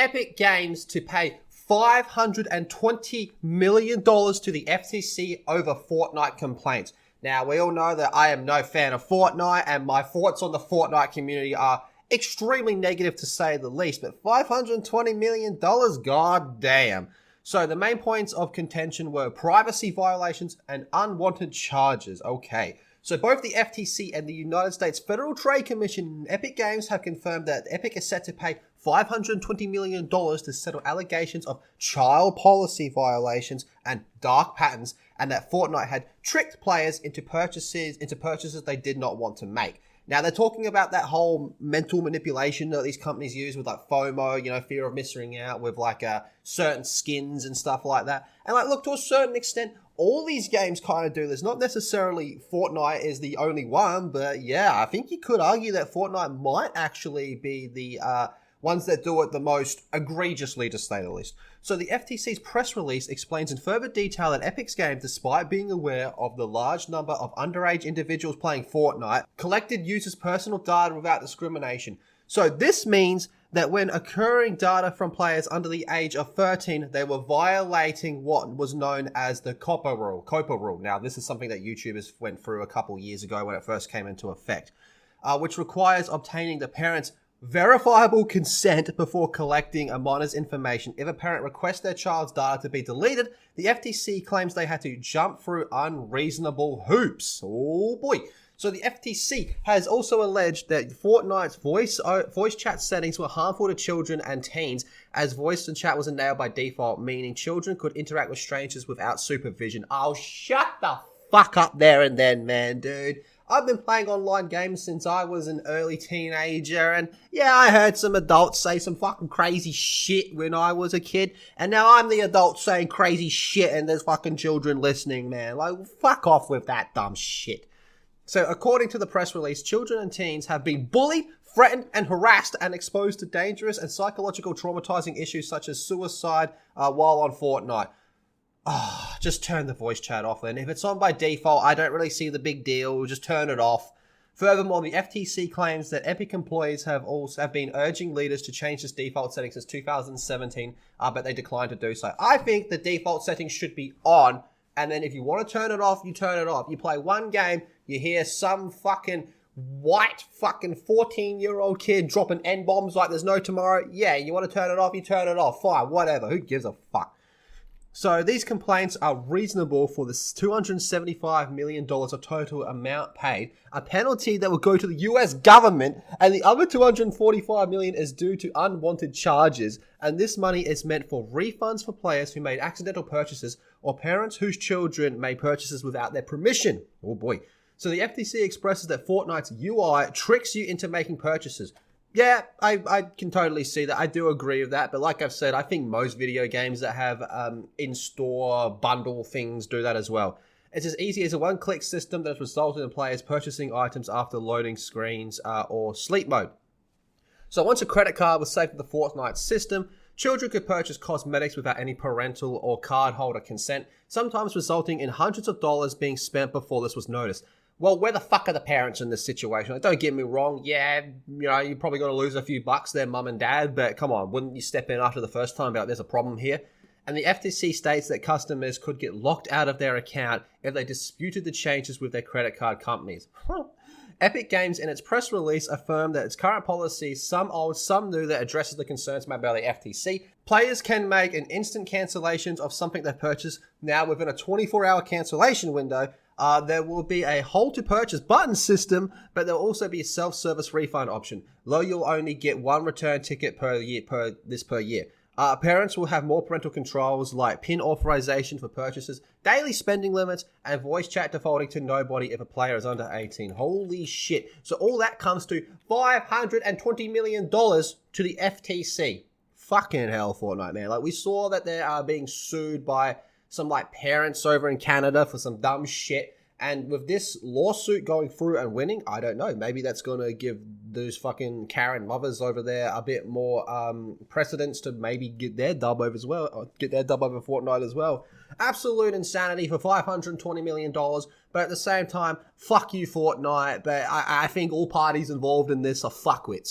Epic Games to pay $520 million to the FTC over Fortnite complaints. Now, we all know that I am no fan of Fortnite, and my thoughts on the Fortnite community are extremely negative to say the least, but $520 million, god damn. So the main points of contention were privacy violations and unwanted charges. Okay. So both the FTC and the United States Federal Trade Commission and Epic Games have confirmed that Epic is set to pay $520 million to settle allegations of child policy violations and dark patterns, and that Fortnite had tricked players into purchases they did not want to make. Now, they're talking about that whole mental manipulation that these companies use with like FOMO, fear of missing out with like certain skins and stuff like that. And like, look, to a certain extent, all these games kind of do this. Not necessarily Fortnite is the only one, but yeah, I think you could argue that Fortnite might actually be the ones that do it the most egregiously, to say the least. So the FTC's press release explains in further detail that Epic's game, despite being aware of the large number of underage individuals playing Fortnite, collected users' personal data without discrimination. So this means that when accruing data from players under the age of 13, they were violating what was known as the COPPA rule. Now, this is something that YouTubers went through a couple years ago when it first came into effect, which requires obtaining the parents' verifiable consent before collecting a minor's information. If a parent requests their child's data to be deleted, the FTC claims they had to jump through unreasonable hoops. Oh boy. So the FTC has also alleged that Fortnite's voice chat settings were harmful to children and teens, as voice and chat was enabled by default, meaning children could interact with strangers without supervision. Oh, shut the fuck up there and then, man, dude. I've been playing online games since I was an early teenager, and yeah, I heard some adults say some fucking crazy shit when I was a kid, and now I'm the adult saying crazy shit and there's fucking children listening, man. Like, fuck off with that dumb shit. So, according to the press release, children and teens have been bullied, threatened, and harassed and exposed to dangerous and psychological traumatizing issues such as suicide while on Fortnite. Just turn the voice chat off then. If it's on by default, I don't really see the big deal. Just turn it off. Furthermore, the FTC claims that Epic employees have been urging leaders to change this default setting since 2017, but they declined to do so. I think the default setting should be on, and then if you want to turn it off, you turn it off. You play one game, you hear some fucking white fucking 14-year-old kid dropping N-bombs like there's no tomorrow. Yeah, you want to turn it off, you turn it off. Fine, whatever. Who gives a fuck? So these complaints are reasonable for the $275 million of total amount paid, a penalty that will go to the US government, and the other $245 million is due to unwanted charges, and this money is meant for refunds for players who made accidental purchases or parents whose children made purchases without their permission. Oh boy. So the FTC expresses that Fortnite's UI tricks you into making purchases. Yeah, I can totally see that. I do agree with that. But like I've said, I think most video games that have in-store bundle things do that as well. It's as easy as a one-click system that has resulted in players purchasing items after loading screens or sleep mode. So once a credit card was saved to the Fortnite system, children could purchase cosmetics without any parental or cardholder consent, sometimes resulting in hundreds of dollars being spent before this was noticed. Well, where the fuck are the parents in this situation? Like, don't get me wrong. Yeah, you're probably going to lose a few bucks there, mum and dad. But come on, wouldn't you step in after the first time about there's a problem here? And the FTC states that customers could get locked out of their account if they disputed the changes with their credit card companies. Epic Games, in its press release, affirmed that its current policy, some old, some new, that addresses the concerns made by the FTC. Players can make an instant cancellations of something they purchased. Now, within a 24-hour cancellation window, there will be a hold to purchase button system, but there will also be a self-service refund option. Though you'll only get one return ticket per year. Parents will have more parental controls like PIN authorization for purchases, daily spending limits, and voice chat defaulting to nobody if a player is under 18. Holy shit. So all that comes to $520 million to the FTC. Fucking hell, Fortnite, man. Like, we saw that they are being sued by some like parents over in Canada for some dumb shit. And with this lawsuit going through and winning, I don't know. Maybe that's going to give those fucking Karen mothers over there a bit more precedence to maybe get their dub over as well, or get their dub over Fortnite as well. Absolute insanity for $520 million. But at the same time, fuck you, Fortnite. But I think all parties involved in this are fuckwits.